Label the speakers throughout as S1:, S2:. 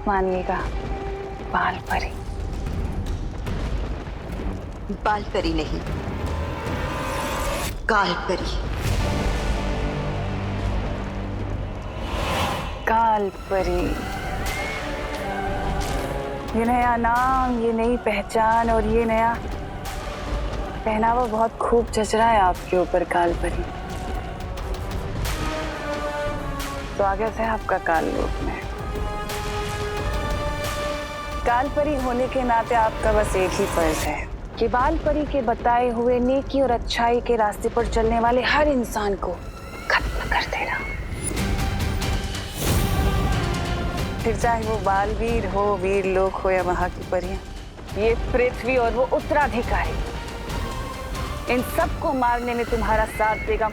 S1: मत मानिएगा। बाल परी।
S2: बाल परी नहीं, काल परी।
S1: काल परी। ये नया नाम, ये नई पहचान और ये नया पहनावा बहुत खूब जच रहा है आपके ऊपर काल परी। स्वागत है आपका काल लोक में। काल परी होने के नाते आपका बस एक ही फर्ज है कि बाल परी के बताए हुए नेकी और अच्छाई के रास्ते पर चलने वाले हर इंसान को खत्म कर देना। फिर चाहे वो बालवीर हो, वीर लोक हो या वहां की परियां, ये पृथ्वी और वो उत्तराधिकारी, इन सबको मारने में तुम्हारा साथ देगा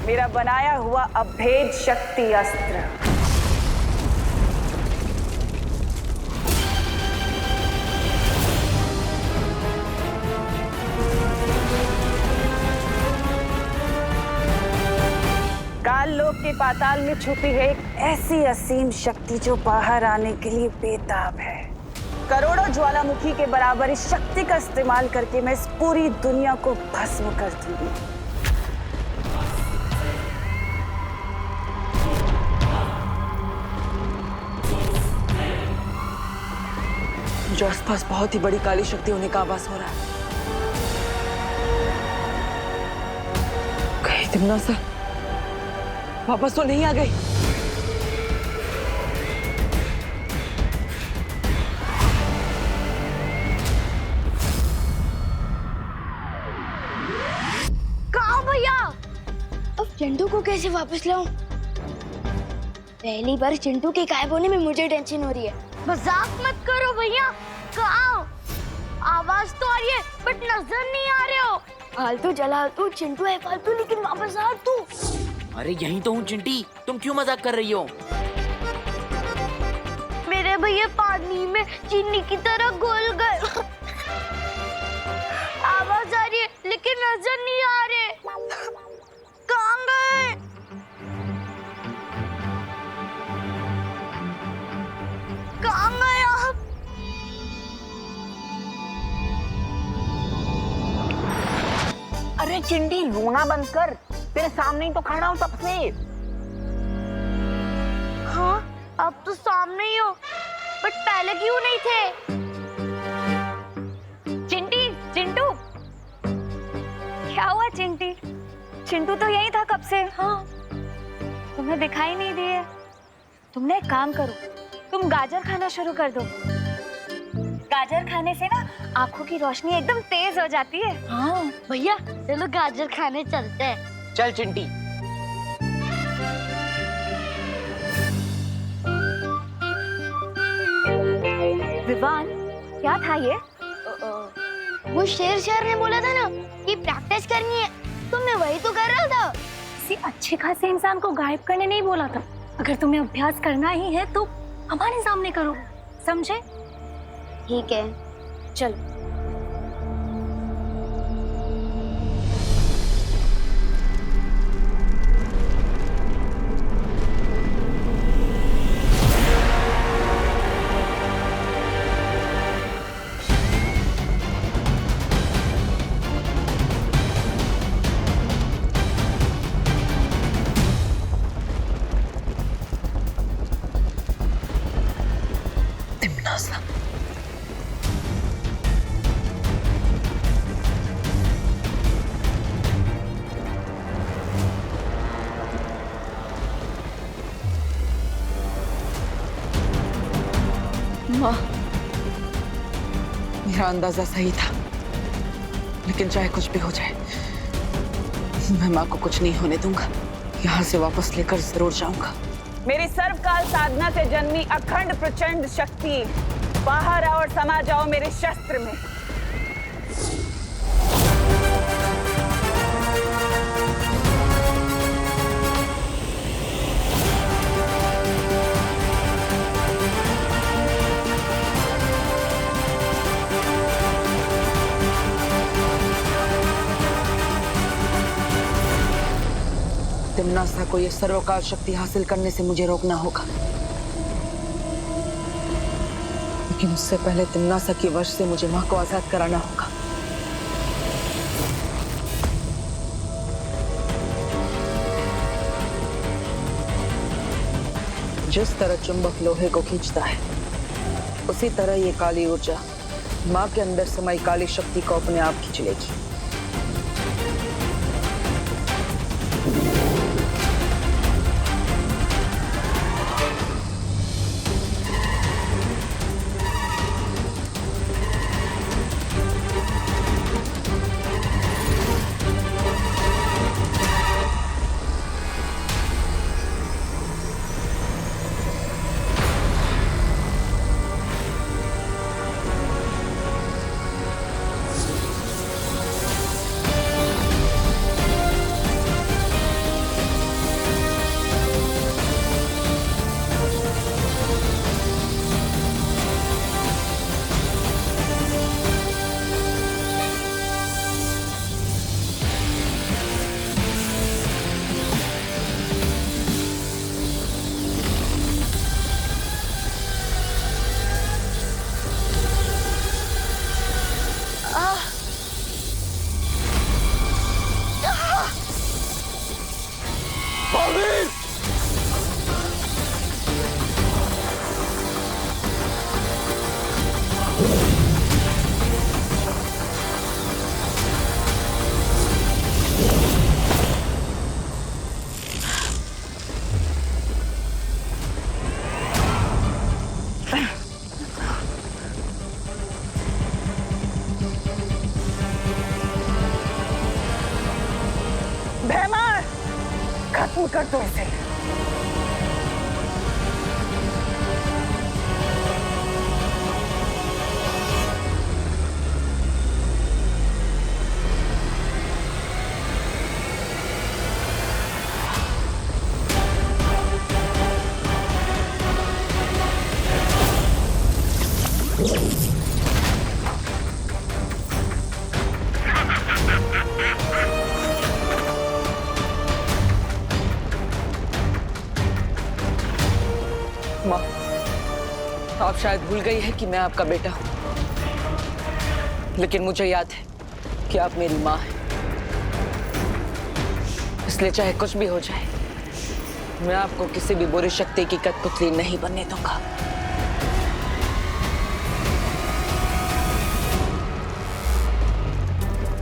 S1: मेरा बनाया हुआ अभेद शक्ति अस्त्र। काल लोक के पाताल में छुपी है एक ऐसी असीम शक्ति जो बाहर आने के लिए बेताब है। करोड़ों ज्वालामुखी के बराबर इस शक्ति का इस्तेमाल करके मैं इस पूरी दुनिया को भस्म कर दूंगी।
S3: मुझे आसपास बहुत ही बड़ी काली शक्ति होने का आभास हो रहा है। कहीं तिमना सा वापस तो नहीं आ गई?
S4: कहाँ भैया? अब चिंटू को कैसे वापस लाऊं? पहली बार चिंटू के गायब होने में मुझे टेंशन हो रही है। मजाक मत करो भैया। कहाँ? आवाज तो आ रही है बट नजर नहीं आ रहे हो। फालतू जला तू, चिंटू है फालतू, लेकिन वापस आ तू।
S5: अरे यहीं तो हूँ चिंटी, तुम क्यों मजाक कर रही हो?
S4: मेरे भैया पानी में चीनी की तरह घुल गए। आवाज आ रही है लेकिन नजर नहीं आ रहे। कहाँ गए? कहाँ गए आप?
S5: अरे चिंटी रोना बंद कर, तेरे सामने ही तो खड़ा हूँ तब से।
S4: हाँ, अब तो सामने ही हो, बट पहले क्यों नहीं थे?
S6: चिंटी, चिंटू, क्या हुआ चिंटी? चिंटू तो यही था कब से। हाँ, तुम्हें दिखाई नहीं दिए। तुमने एक काम करो, तुम गाजर खाना शुरू कर दो। गाजर खाने से ना आंखों की रोशनी एकदम तेज हो जाती है।
S4: हाँ भैया, चलो गाजर खाने चलते हैं।
S5: चल चिंटी।
S6: विवान, क्या था ये?
S4: वो शेर ने बोला था ना कि प्रैक्टिस करनी है, तो मैं वही तो कर रहा था।
S6: किसी अच्छे खासे इंसान को गायब करने नहीं बोला था। अगर तुम्हें अभ्यास करना ही है तो हमारे सामने करो, समझे?
S4: ठीक है,
S6: चलो।
S3: माँ, मेरा अंदाजा सही था, लेकिन चाहे कुछ भी हो जाए, मैं माँ को कुछ नहीं होने दूंगा। यहाँ से वापस लेकर जरूर जाऊंगा।
S1: मेरी सर्वकाल साधना से जन्मी अखंड प्रचंड शक्ति, बाहर आओ और समा जाओ मेरे शस्त्र में।
S3: तिमनासा को ये सर्वकाल शक्ति हासिल करने से मुझे रोकना होगा। लेकिन उससे पहले तिम्नासा के वश से मुझे माँ को आजाद कराना होगा। जिस तरह चुंबक लोहे को खींचता है, उसी तरह ये काली ऊर्जा माँ के अंदर समाई काली शक्ति को अपने आप खींच लेगी।
S1: भैमार, खत्म कर दो इसे।
S3: माँ, आप शायद भूल गई है कि मैं आपका बेटा हूं, लेकिन मुझे याद है कि आप मेरी माँ हैं। इसलिए चाहे कुछ भी हो जाए, मैं आपको किसी भी बुरी शक्ति की कठपुतली नहीं बनने दूंगा।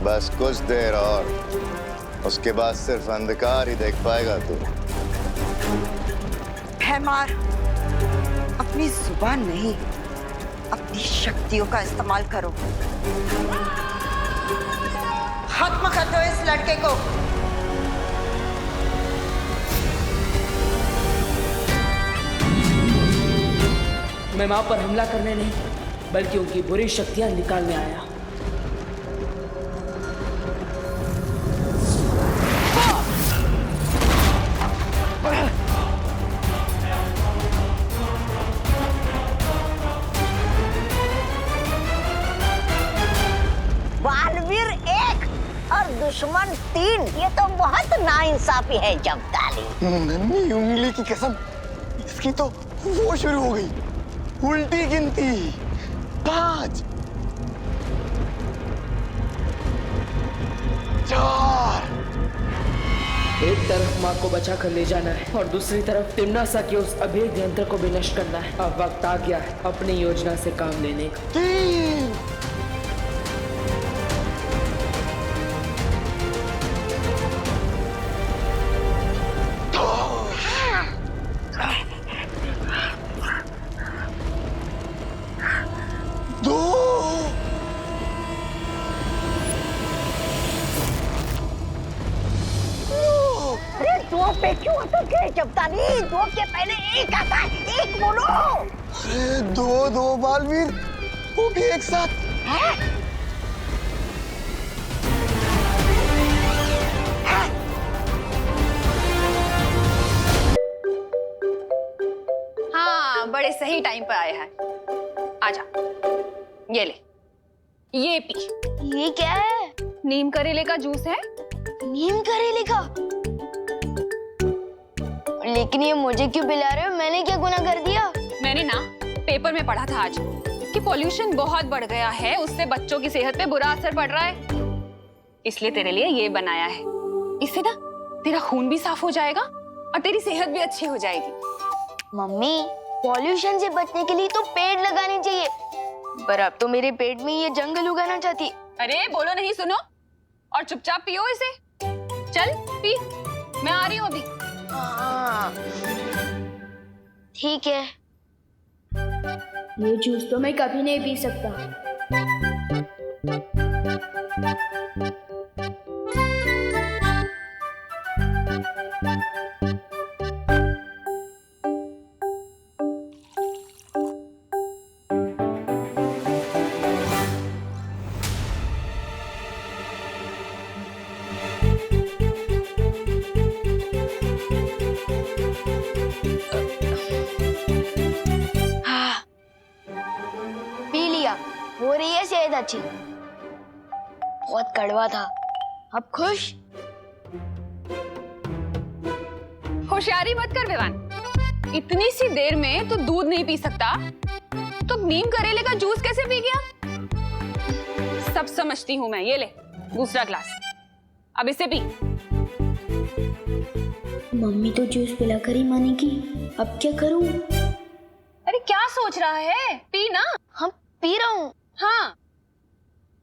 S7: बस कुछ देर और, उसके बाद सिर्फ अंधकार ही देख पाएगा तू।
S2: भैमार, अपनी जुबान नहीं, अपनी शक्तियों का इस्तेमाल करो। खत्म कर दो इस लड़के को।
S8: मैं माँ पर हमला करने नहीं, बल्कि उनकी बुरी शक्तियां निकालने आया।
S9: बालवीर 1 और दुश्मन 3, ये तो बहुत नाइंसाफी है जब्ताली।
S10: नन्ही उंगली की कसम, इसकी तो वो शुरू हो गई, उल्टी गिनती। 5 4।
S8: एक तरफ माँ को बचा कर ले जाना है और दूसरी तरफ तिम्नासा के उस अभेद्य यंत्र को भी नष्ट करना है। अब वक्त आ गया है अपनी योजना से काम लेने का।
S10: 3 2।
S9: अरे 2 पे क्यों अटक गए जब्ताली? 2 के पहले 1 आता है, 1 बोलो।
S10: अरे 2 बालवीर, वो भी एक साथ।
S9: हैं?
S6: हाँ, बड़े सही टाइम पर आए हैं। आजा, ये ले, ये पी।
S4: ये क्या है?
S6: नीम करेले का जूस है।
S4: नीम करेले का? लेकिन ये मुझे क्यों पिला रहे हो? मैंने क्या गुनाह कर दिया?
S6: मैंने ना पेपर में पढ़ा था आज
S11: कि पॉल्यूशन बहुत बढ़ गया है, उससे बच्चों की सेहत पे बुरा असर पड़ रहा है, इसलिए तेरे लिए ये बनाया है। इससे ना तेरा खून भी साफ हो जाएगा और तेरी सेहत भी अच्छी हो जाएगी।
S4: मम्मी, पॉल्यूशन से बचने के लिए तो पेड़ लगाने चाहिए, पर अब तो मेरे पेट में ये जंगल उगाना चाहती।
S11: अरे बोलो नहीं, सुनो और चुपचाप पियो इसे। चल पी, मैं आ रही हूँ अभी।
S4: हाँ, ठीक है। ये जूस तो मैं कभी नहीं पी सकता। हो रही है सेहत अच्छी। बहुत कड़वा था, अब खुश।
S11: होशियारी मत कर विवान, इतनी सी देर में तो दूध नहीं पी सकता तो नीम करेले का जूस कैसे पी गया? सब समझती हूँ मैं। ये ले दूसरा ग्लास, अब इसे पी।
S4: मम्मी तो जूस पिलाकर ही मानेगी, अब क्या करूं?
S11: अरे क्या सोच रहा है, पी ना।
S4: हम पी रहा हूँ।
S11: हाँ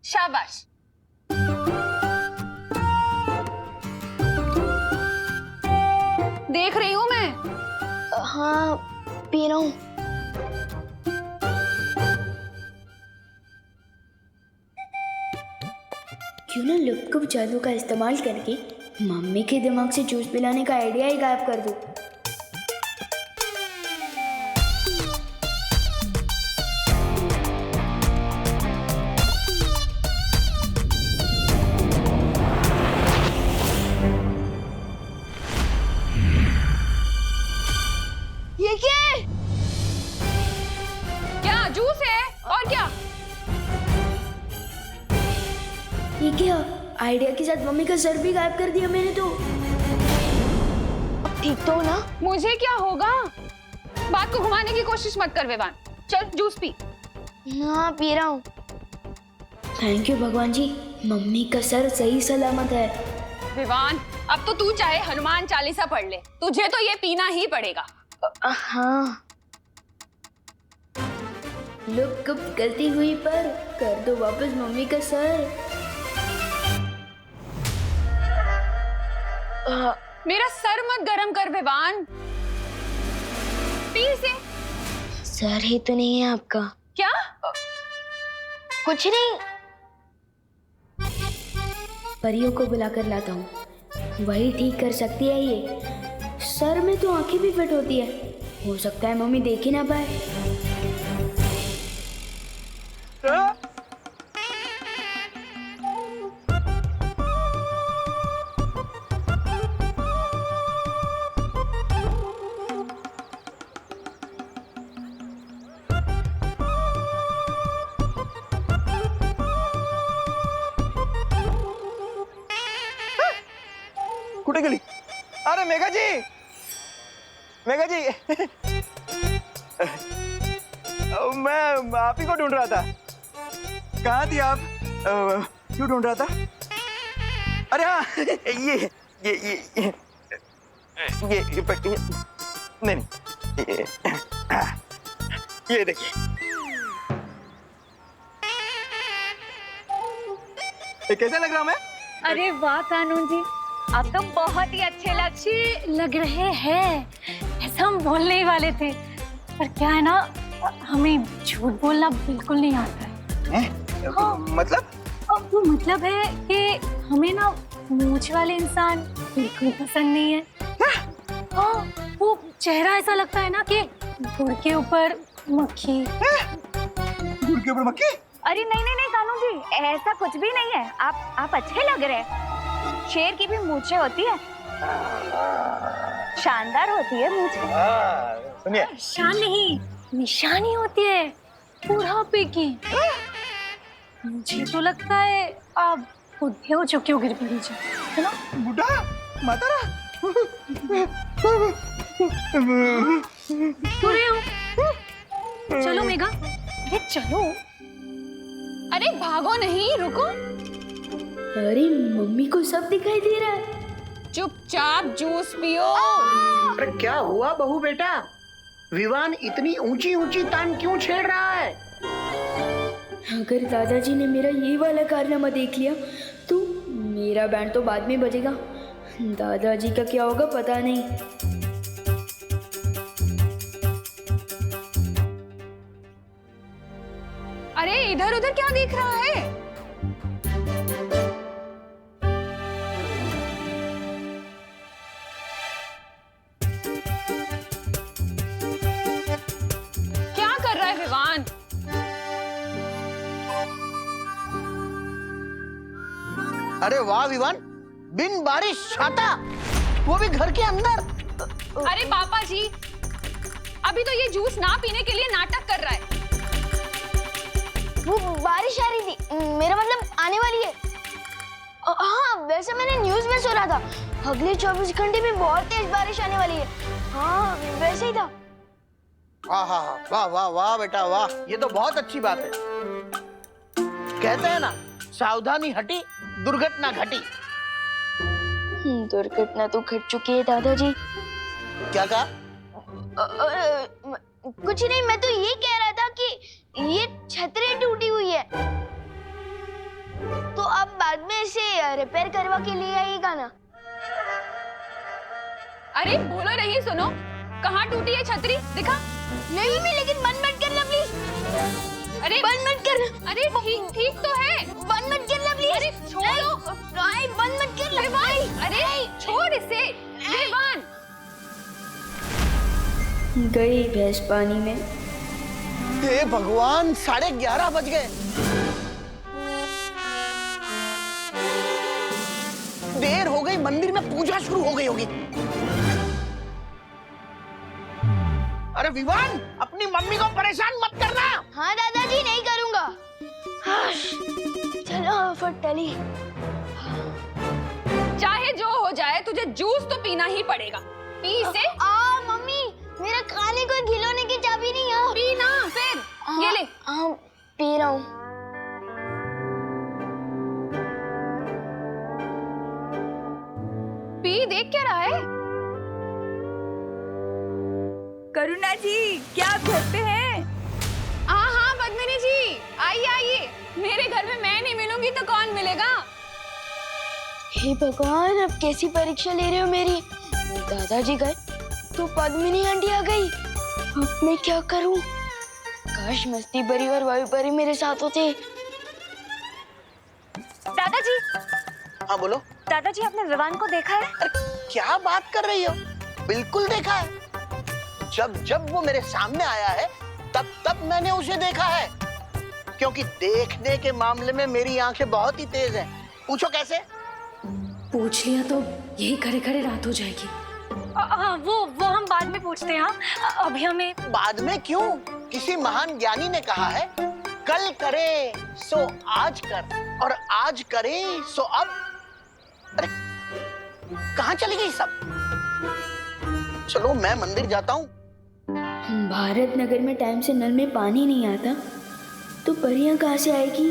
S11: शाबाश। देख रही हूँ मैं।
S4: हाँ पी रहा हूँ। क्यों ना लुप्त जादू का इस्तेमाल करके मम्मी के दिमाग से जूस पिलाने का आइडिया ही गायब कर दूं। ये क्या है?
S11: क्या जूस है और क्या?
S4: ये क्या? आइडिया के साथ मम्मी का सर भी गायब कर दिया मैंने तो। अब ठीक तो हो ना?
S11: मुझे क्या होगा? बात को घुमाने की कोशिश मत कर विवान, चल जूस पी।
S4: हाँ पी रहा हूँ। थैंक यू भगवान जी, मम्मी का सर सही सलामत है।
S11: विवान अब तो तू चाहे हनुमान चालीसा पढ़ ले, तुझे तो ये पीना ही पड़ेगा।
S4: हाँ लोग कब गलती हुई पर कर दो वापस मम्मी का सर।
S11: मेरा सर मत गरम कर विवान, पी इसे।
S4: सर ही तो नहीं है आपका।
S11: क्या?
S4: कुछ नहीं, परियों को बुलाकर लाता हूँ, वही ठीक कर सकती है ये। सर में तो आंखें भी फिट होती है, हो सकता है मम्मी देख ही ना पाए।
S10: कुठे गेली? अरे मेघा जी, मेघा जी मैं आप ही को ढूंढ रहा था। कहाँ थी आप? क्यों ढूंढ रहा था? अरे हाँ ये पट्टी नहीं ये देखिए, ये कैसा लग रहा मैं?
S6: अरे वाह कानून जी, आप तो बहुत ही अच्छे लग रहे हैं। ऐसा हम बोलने ही वाले थे, पर क्या है ना, हमें झूठ बोलना बिल्कुल नहीं आता है।
S10: हाँ। मतलब?
S6: वो मतलब है कि हमें ना मूंछ वाले इंसान बिल्कुल पसंद नहीं है। हाँ, वो चेहरा ऐसा लगता है ना कि गुड़ के ऊपर मक्खी।
S10: गुड़ के ऊपर मक्खी?
S6: अरे नहीं नहीं नहीं कानून जी, ऐसा कुछ भी नहीं है। आप अच्छे लग रहे हैं। शेर की भी मूंछें होती है, शानदार होती है मूंछें।
S10: सुनिए,
S6: शान नहीं, निशानी होती है बुढ़ापे की। मुझे तो लगता है आप बुढ़े हो चुके हो गिरगिरी जी, है ना?
S10: बुढ़ा मातारा
S6: बुरे हो। चलो मेघा
S11: अरे चलो, अरे भागो नहीं, रुको।
S4: अरे मम्मी को सब दिखाई दे रहा है।
S11: चुपचाप जूस पियो।
S5: अरे क्या हुआ बहू बेटा? विवान इतनी ऊंची ऊंची तान क्यों छेड़ रहा है?
S4: अगर दादाजी ने मेरा ये वाला कारनामा देख लिया तो मेरा बैंड तो बाद में बजेगा। दादाजी का क्या होगा पता नहीं।
S11: अरे इधर उधर क्या देख रहा है? क्या कर रहा है विवान?
S5: अरे वाह विवान, बिन बारिश छाता, वो भी घर के अंदर।
S11: अरे पापा जी, अभी तो ये जूस ना पीने के लिए नाटक कर रहा है।
S4: वो बारिश आ रही थी, मेरा मतलब आने वाली है। हाँ, वैसे मैंने न्यूज़ में सुना था अगले 24 घंटे में बहुत तेज बारिश आने वाली है। हाँ, वैसे ही था।
S5: हाँ हाँ हाँ, वाह वाह वाह बेटा वाह, ये तो बहुत अच्छी बात है। कहते हैं ना, सावधानी हटी दुर्घटना घटी।
S4: दुर्घटना तो घट चुकी है दादाजी।
S5: क्या कहा?
S4: कुछ नहीं, मैं तो ये कह रहा था कि ये छतरी टूटी हुई है, तो अब बाद में इसे रिपेयर करवा के लिए आइएगा ना।
S11: अरे बोलो नहीं, सुनो, कहाँ टूटी है छतरी? दिखा।
S4: नहीं मम्मी, लेकिन बंद मत करना प्लीज।
S11: अरे
S4: बंद मत करना।
S11: अरे ठीक तो है।
S4: बंद मत करना प्लीज।
S11: अरे छोड़ो।
S4: नहीं, बंद मत करना।
S11: विवान, अरे छोड़ इसे। विवान,
S4: गई भैंस पानी में।
S5: हे भगवान, 11:30 बज गए। देर हो गई, मंदिर में पूजा शुरू हो गई होगी। अरे विवान, अपनी मम्मी को परेशान मत करना।
S4: हाँ दादाजी, नहीं करूंगा। चलो फटली।
S11: चाहे जो हो जाए, तुझे जूस तो पीना ही पड़ेगा। पी इसे।
S4: मम्मी, मेरा खाने को खिलौने की चाबी नहीं है।
S11: पीना फिर। ये ले।
S4: पी रहा हूँ।
S11: पी, देख क्या रहा है?
S1: करुणा जी, क्या आप घर पे हैं?
S11: हाँ पद्मिनी जी, आइए आइए। मेरे घर में मैं नहीं मिलूंगी तो कौन मिलेगा?
S4: हे भगवान, अब कैसी परीक्षा ले रहे हो मेरी? दादाजी गए तो पद्मिनी आंटी आ गई। अब मैं क्या करूं? काश मस्ती परी और वायु परी मेरे साथ होते।
S6: दादाजी।
S5: हाँ बोलो।
S6: दादाजी, आपने विवान को देखा है?
S5: अरे क्या बात कर रही हो? बिल्कुल देखा है। जब वो मेरे सामने आया है तब मैंने उसे देखा है, क्योंकि देखने के मामले में मेरी आंखें बहुत ही तेज हैं। पूछो कैसे?
S6: पूछ लिया तो यही खड़े खड़े रात हो जाएगी। वो हम बाद में पूछते हैं। हाँ, अभी हमें।
S5: बाद में क्यों? किसी महान ज्ञानी ने कहा है, कल करे सो आज कर और आज करे सो अब। अरे कहाँ चली गई सब? चलो मैं मंदिर जाता हूँ।
S4: भारत नगर में टाइम से नल में पानी नहीं आता तो परियां कहाँ से आएगी?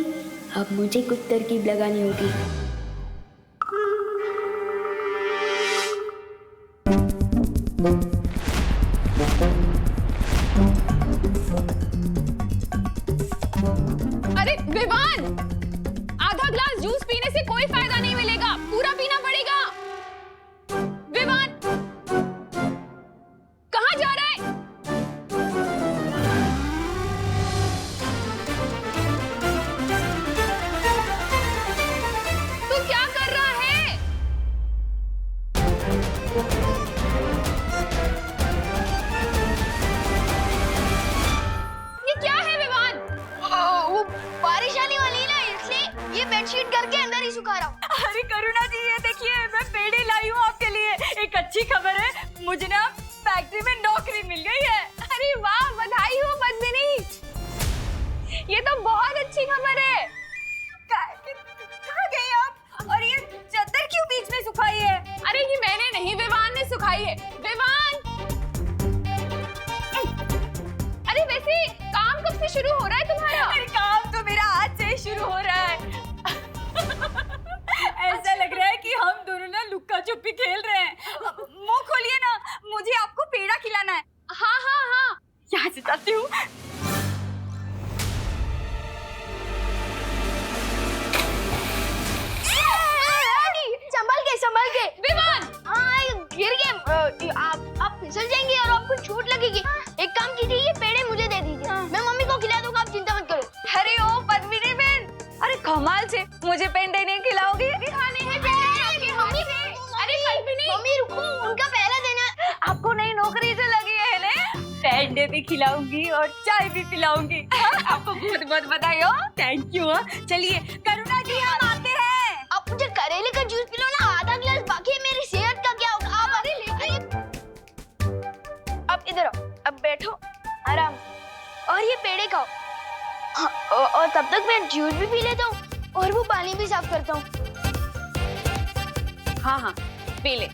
S4: अब मुझे कुछ तरकीब लगानी होगी।
S11: अरे विवान, आधा ग्लास जूस पीने से कोई फायदा नहीं मिलेगा, पूरा पीना पड़ेगा। विवान, कहाँ जा रहा है? तू क्या कर रहा है? ये क्या है विवान?
S4: वो बारिश आने वाली है ना, इसलिए ये बेडशीट करके अंदर ही सुखा रहा हूँ।
S1: अरे करुणा जी, ये देखिए, मैं पेड़ी लाई हूँ आपके लिए। एक अच्छी खबर है, मुझे ना फैक्ट्री में नौकरी मिल गई है।
S11: अरे वाह, बधाई हो पद्मिनी। ये तो बहुत अच्छी खबर है।
S1: कहाँ गई आप? और ये चादर क्यों बीच में सुखाई है?
S11: अरे ये मैंने नहीं, विवान ने सुखाई है। विवान, अरे वैसे काम कब से शुरू हो रहा है तुम्हारा?
S6: अरे काम तो मेरा आज से ही शुरू हो रहा है। ऐसा लग रहा है कि हम दोनों ना लुक्का छुपी खेल रहे हैं। मुंह खोलिए ना, मुझे आपको पेड़ा खिलाना है। हाँ हाँ हाँ, यहाँ से जाती हूँ।
S4: संभाल के विमान। हाँ, गिर गए। आप फिसल जाएंगे और आपको चोट लगेगी। एक काम कीजिए, ये पेड़े मुझे दे दीजिए। मैं मम्मी को खिला दूंगा, आप चिंता मत करो।
S6: अरे ओ पद्मिनी बहन, अरे कमाल से मुझे पेंडे नहीं खिलाओगी? खाने हैं पेंडे मम्मी। अरे पद्मिनी मम्मी रुको, उनका पहला देना। आपको नई नौकरी से लगी है ना? पेंडे भी खिलाऊंगी और चाय भी पिलाऊंगी। आपको बहुत बहुत बधाई हो। Thank you. चलिए करुणा जी, हम आते हैं।
S4: आप मुझे करेले का जूस पिलो ना, आधा गिलास बाकी है। मेरी सेहत का क्या होगा? आप अरे आप इधर आओ, अब बैठो आराम और ये पेड़े खाओ। और तब तक मैं जूस भी पी लेता हूँ और वो पानी भी साफ करता हूँ।
S11: हाँ हाँ, पी ले।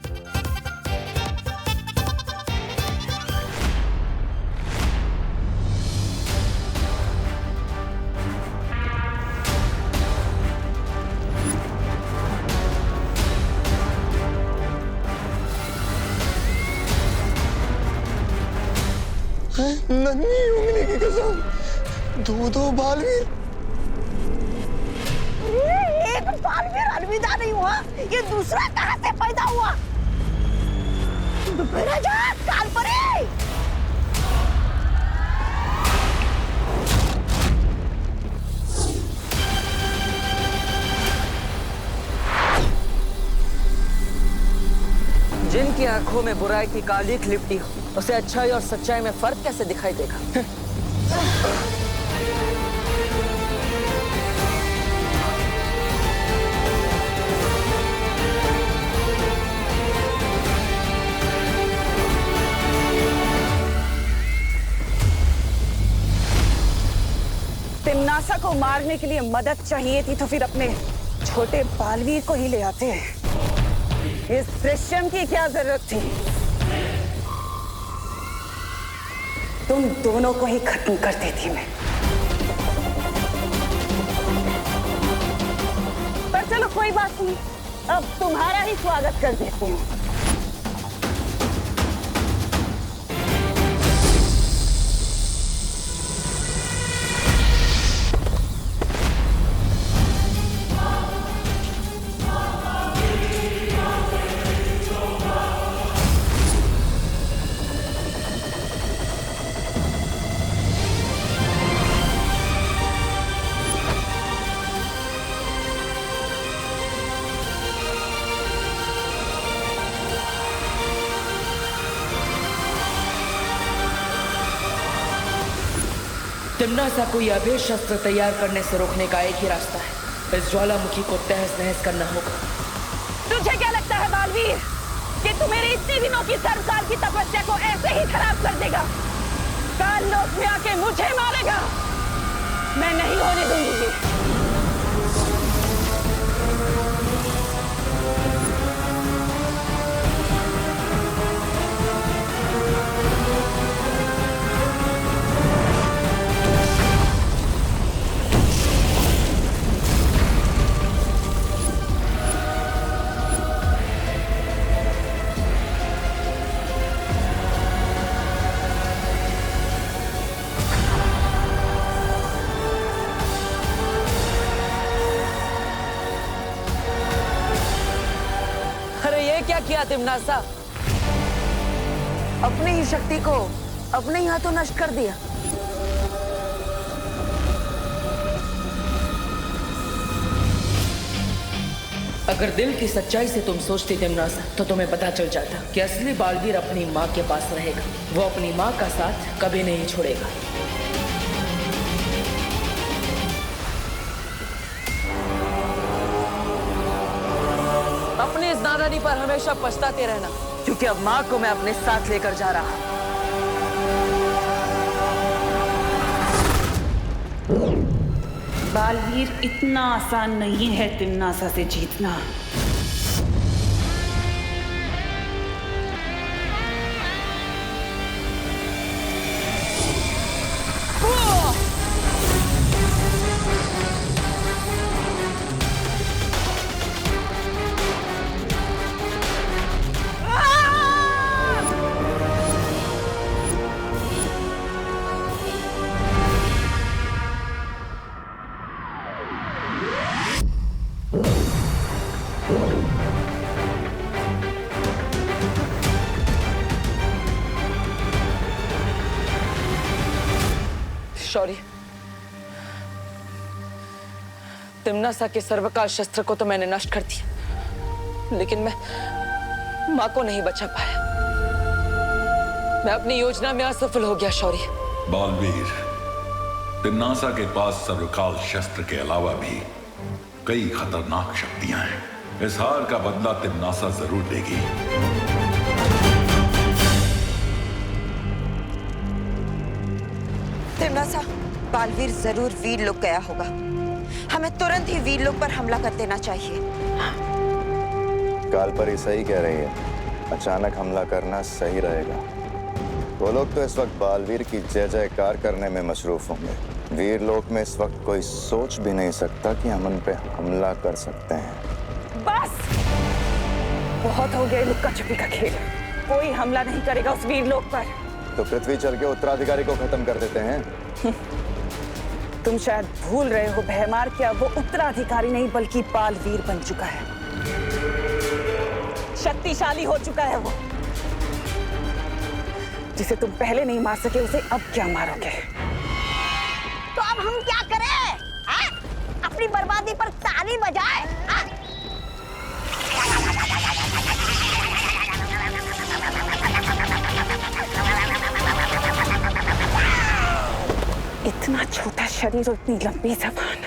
S7: नन्ही उंगली की कसम, दो बालवीर।
S9: एक बालवीर अलविदा नहीं हुआ, ये दूसरा कहाँ से पैदा हुआ? मेरा जान काल परे।
S8: जिनकी आंखों में बुराई की कालीख लिपटी हो, उसे अच्छाई और सच्चाई में फर्क कैसे दिखाई देगा?
S1: तिम्नासा को मारने के लिए मदद चाहिए थी तो फिर अपने छोटे बालवीर को ही ले आते हैं। इस दृश्यम की क्या जरूरत थी? तुम दोनों को ही खत्म कर देती मैं। पर चलो कोई बात नहीं, अब तुम्हारा ही स्वागत कर देती हूँ।
S8: तिम्नासा को यह अभेद शस्त्र तैयार करने से रोकने का एक ही रास्ता है। इस ज्वालामुखी को तहस नहस करना होगा।
S1: तुझे क्या लगता है बालवीर कि तू मेरी इतनी दिनों की सरकार की तपस्या को ऐसे ही खराब कर देगा? काल लोक में आके मुझे मारेगा? मैं नहीं होने दूंगी।
S8: क्या किया तिम्नासा? अपनी ही शक्ति को अपने ही हाथों नष्ट कर दिया। अगर दिल की सच्चाई से तुम सोचती तिम्नासा, तो तुम्हें पता चल जाता कि असली बालवीर अपनी माँ के पास रहेगा। वो अपनी माँ का साथ कभी नहीं छोड़ेगा। अपनी इस नादानी पर हमेशा पछताते रहना, क्योंकि अब माँ को मैं अपने साथ लेकर जा रहा हूँ।
S1: बालवीर इतना आसान नहीं है तिम्नासा से जीतना।
S3: शौर्य, तिम्नासा के सर्वकाल शस्त्र को तो मैंने नष्ट कर दिया, लेकिन मैं माँ को नहीं बचा पाया। मैं अपनी योजना में असफल हो गया शौर्य।
S12: बालवीर, तिम्नासा के पास सर्वकाल शस्त्र के अलावा भी कई खतरनाक शक्तियां हैं। इस हार का बदला तिम्नासा जरूर लेगी।
S2: तिम्नासा, बालवीर जरूर वीर लोक गया होगा। हमें तुरंत ही वीर लोक पर हमला कर देना चाहिए।
S7: कालपरी सही कह रही है, अचानक हमला करना सही रहेगा। वो लोग तो इस वक्त बालवीर की जय जयकार करने में मशरूफ होंगे। वीर लोक में इस वक्त कोई सोच भी नहीं सकता कि हम उन पे हमला कर सकते हैं।
S1: बस बहुत हो गया लुक्का छुपी का खेल। कोई हमला नहीं करेगा उस वीर लोक पर।
S7: तो पृथ्वी चल के उत्तराधिकारी को खत्म कर देते हैं।
S1: तुम शायद भूल रहे हो भयमार, क्या वो उत्तराधिकारी नहीं बल्कि बालवीर बन चुका है। शक्तिशाली हो चुका है वो। जिसे तुम पहले नहीं मार सके उसे अब क्या मारोगे?
S9: तो अब हम क्या करें? हाँ? अपनी बर्बादी पर ताली बजाए? हाँ?
S1: इतना छोटा शरीर और इतनी लंबी जबान।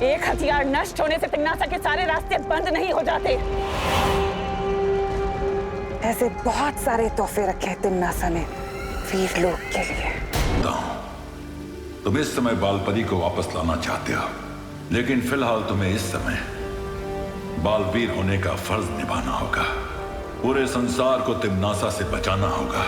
S1: एक हथियार नष्ट होने से तिम्नासा के सारे रास्ते बंद नहीं हो जाते। ऐसे बहुत सारे तोहफे रखे हैं तिम्नासा ने वीर लोक के लिए।
S12: तुम इस समय बालपरी को वापस लाना चाहते हो, लेकिन फिलहाल तुम्हें इस समय बालवीर होने का फर्ज निभाना होगा। पूरे संसार को तिम्नासा से बचाना होगा।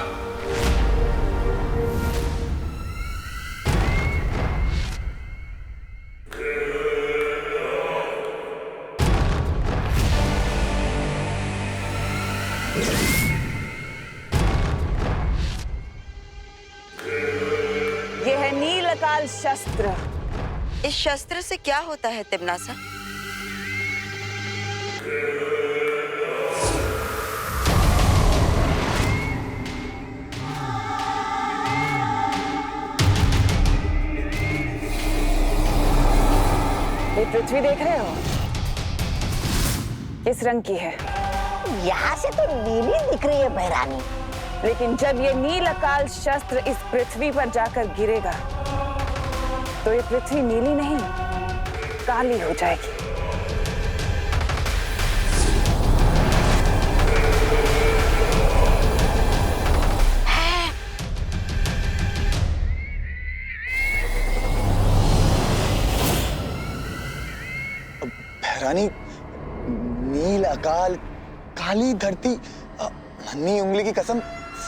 S1: यह है नीलकाल शस्त्र।
S2: इस शस्त्र से क्या होता है तिम्नासा?
S1: ये पृथ्वी देख रहे हो? किस रंग की है?
S9: यहाँ से तो नीली दिख रही है बहरानी।
S1: लेकिन जब ये नीलकाल शस्त्र इस पृथ्वी पर जाकर गिरेगा तो ये पृथ्वी नीली नहीं काली हो जाएगी।
S10: बहरानी, नील अकाल, काली धरती, नन्ही उंगली की कसम,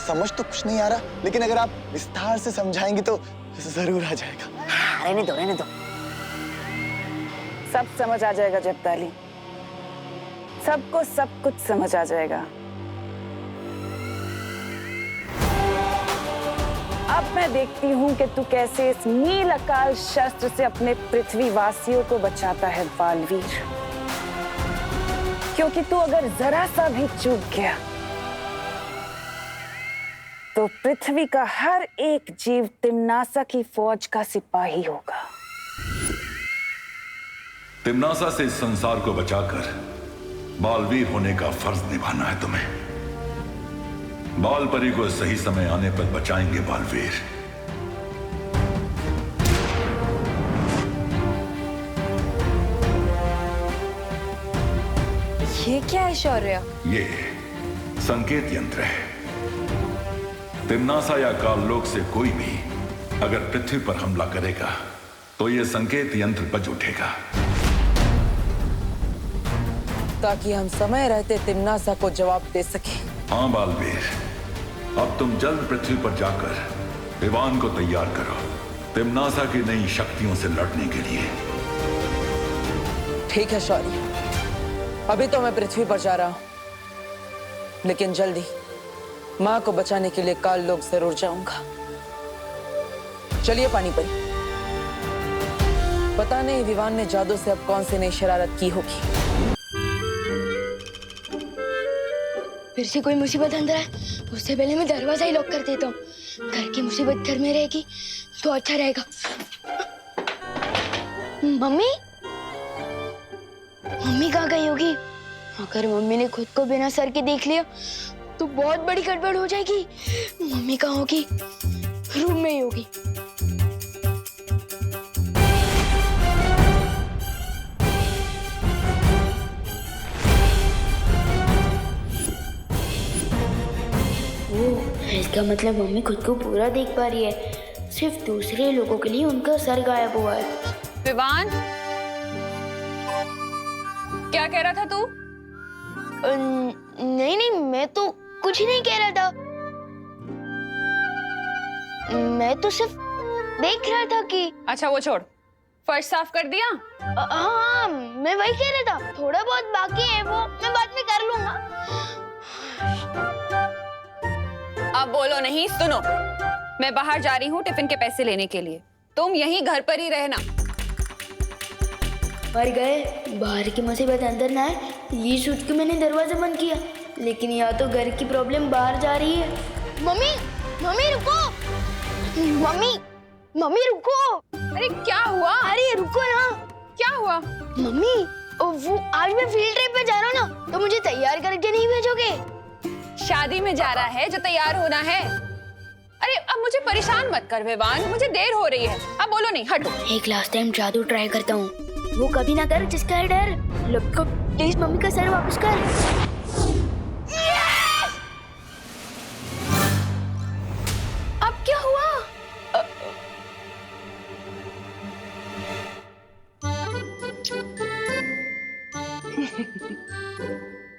S10: समझ तो कुछ नहीं आ रहा, लेकिन अगर आप विस्तार से समझाएंगी तो जरूर आ जाएगा।
S9: रहने दो, रहने दो।
S1: सब समझ आ जाएगा जब्ताली, सबको सब कुछ समझ आ जाएगा। अब मैं देखती हूँ कि तू कैसे इस नील अकाल शस्त्र से अपने पृथ्वी वासियों को बचाता है बालवीर। क्योंकि तू अगर जरा सा भी चूक गया तो पृथ्वी का हर एक जीव तिम्नासा की फौज का सिपाही होगा।
S12: तिम्नासा से इस संसार को बचाकर बालवीर होने का फर्ज निभाना है तुम्हें। बालपरी को सही समय आने पर बचाएंगे बालवीर।
S6: ये क्या है शौर्य?
S12: ये संकेत यंत्र है। तिम्नासा या काललोक से कोई भी अगर पृथ्वी पर हमला करेगा तो ये संकेत यंत्र बज उठेगा,
S3: ताकि हम समय रहते तिम्नासा को जवाब दे सके।
S12: हाँ बालवीर, अब तुम जल्द पृथ्वी पर जाकर विमान को तैयार करो तिम्नासा की नई शक्तियों से लड़ने के लिए।
S3: ठीक है शौर्य, अभी तो मैं पृथ्वी पर जा रहा हूं, लेकिन जल्दी माँ को बचाने के लिए काललोक जरूर जाऊंगा। चलिए पानीपरी, पता नहीं विवान ने जादू से अब कौन सी नई शरारत की होगी।
S4: फिर से कोई मुसीबत अंदर है, उससे पहले मैं दरवाजा ही लॉक कर देता हूँ। घर की मुसीबत घर में रहेगी, तो अच्छा रहेगा। मम्मी मम्मी कहाँ गई होगी? अगर मम्मी ने खुद को बिना सर के देख लिया तो बहुत बड़ी गड़बड़ हो जाएगी। मम्मी कहाँ होगी? रूम में ही होगी। इसका मतलब मम्मी खुद को पूरा देख पा रही है, सिर्फ दूसरे लोगों के लिए उनका सर गायब हुआ है।
S11: विवान, क्या कह रहा था तू?
S4: नहीं नहीं, मैं तो कुछ नहीं कह रहा था। मैं तो सिर्फ देख रहा था कि।
S11: अच्छा वो छोड़, फर्श साफ कर दिया?
S4: हाँ, मैं वही कह रहा था, थोड़ा बहुत बाकी है वो मैं बाद में कर लूंगा।
S11: अब बोलो नहीं, सुनो, मैं बाहर जा रही हूँ टिफिन के पैसे लेने के लिए, तुम यहीं घर पर ही रहना।
S4: मर गए, बाहर की मुसीबत अंदर ना है, ये सोच के मैंने दरवाजा बंद किया, लेकिन यहाँ तो घर की प्रॉब्लम बाहर जा रही है। मम्मी मम्मी रुको, मम्मी रुको।
S11: अरे क्या हुआ?
S4: अरे रुको ना।
S11: क्या हुआ?
S4: मम्मी वो आज मैं फील्ड ट्रिप पे जा रहा हूँ ना, तो मुझे तैयार करके नहीं भेजोगे?
S11: शादी में जा रहा है जो तैयार होना है। अरे अब मुझे परेशान मत कर विवान, मुझे देर हो रही है। अब बोलो नहीं, हटो।
S4: एक लास्ट टाइम जादू ट्राई करता हूँ, वो कभी ना कर जिसका है डर। लपको प्लीज मम्मी का सर वापस कर। अब क्या हुआ?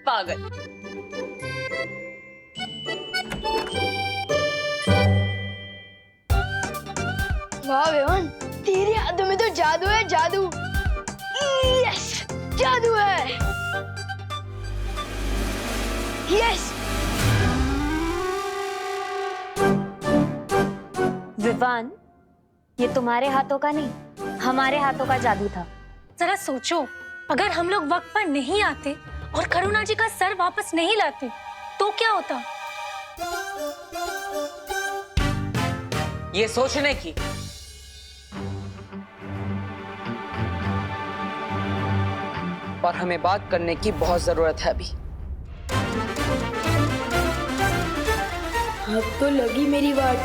S11: पागल।
S4: वाह विवान, तेरे हाथों में तो जादू है, जादू। यस, जादू है। यस।
S6: विवान, ये तुम्हारे हाथों का नहीं, हमारे हाथों का जादू था।
S13: जरा सोचो, अगर हम लोग वक्त पर नहीं आते और करुणा जी का सर वापस नहीं लाते तो क्या होता?
S3: ये सोचने की और हमें बात करने की बहुत जरूरत है अभी।
S4: अब तो लगी मेरी बात।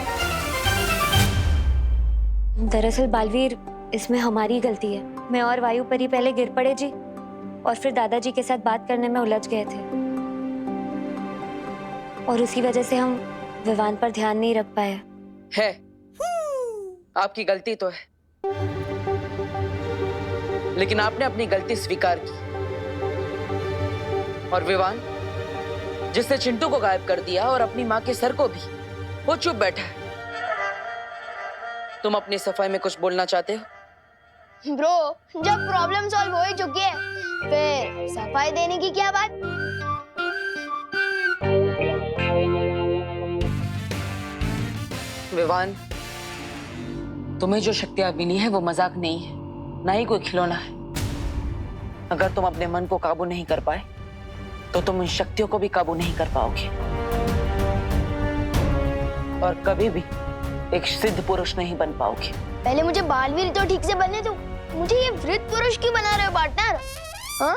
S6: दरअसल बालवीर, इसमें हमारी गलती है। मैं और वायु परी पहले गिर पड़े जी, और फिर दादाजी के साथ बात करने में उलझ गए थे, और उसी वजह से हम विवान पर ध्यान नहीं रख पाए।
S3: है, आपकी गलती तो है, लेकिन आपने अपनी गलती स्वीकार की। और विवान, जिसने चिंटू को गायब कर दिया और अपनी माँ के सर को भी, वो चुप बैठा है। तुम अपनी सफाई में कुछ बोलना चाहते हो?
S4: ब्रो, जब प्रॉब्लम सॉल्व हो ही चुकी है, फिर सफाई देने की क्या बात?
S3: विवान, तुम्हें जो शक्तियां मिली है वो मजाक नहीं है, ना ही कोई खिलौना है। अगर तुम अपने मन को काबू नहीं कर पाए तो तुम उन शक्तियों को भी काबू नहीं कर पाओगे, और कभी भी एक सिद्ध पुरुष नहीं बन पाओगे।
S4: पहले मुझे बालवीर तो ठीक से बनने दो, मुझे ये वृद्ध पुरुष क्यों बना रहे हो पार्टनर? हाँ?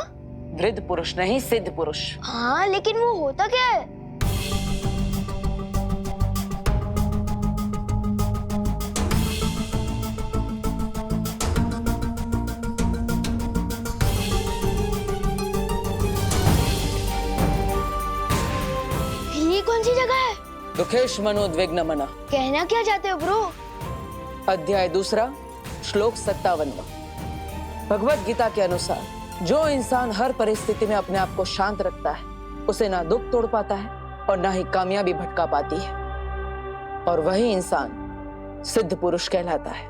S3: वृद्ध पुरुष नहीं, सिद्ध पुरुष।
S4: हाँ, लेकिन वो होता क्या है? ये कौन सी जगह है?
S3: दुखेश मनोद्विग्न मना।
S4: कहना क्या चाहते हो ब्रो?
S3: अध्याय 2, श्लोक 57। भगवत गीता के अनुसार जो इंसान हर परिस्थिति में अपने आप को शांत रखता है, उसे ना दुख तोड़ पाता है और ना ही कामयाबी भटका पाती है, और वही इंसान सिद्ध पुरुष कहलाता है।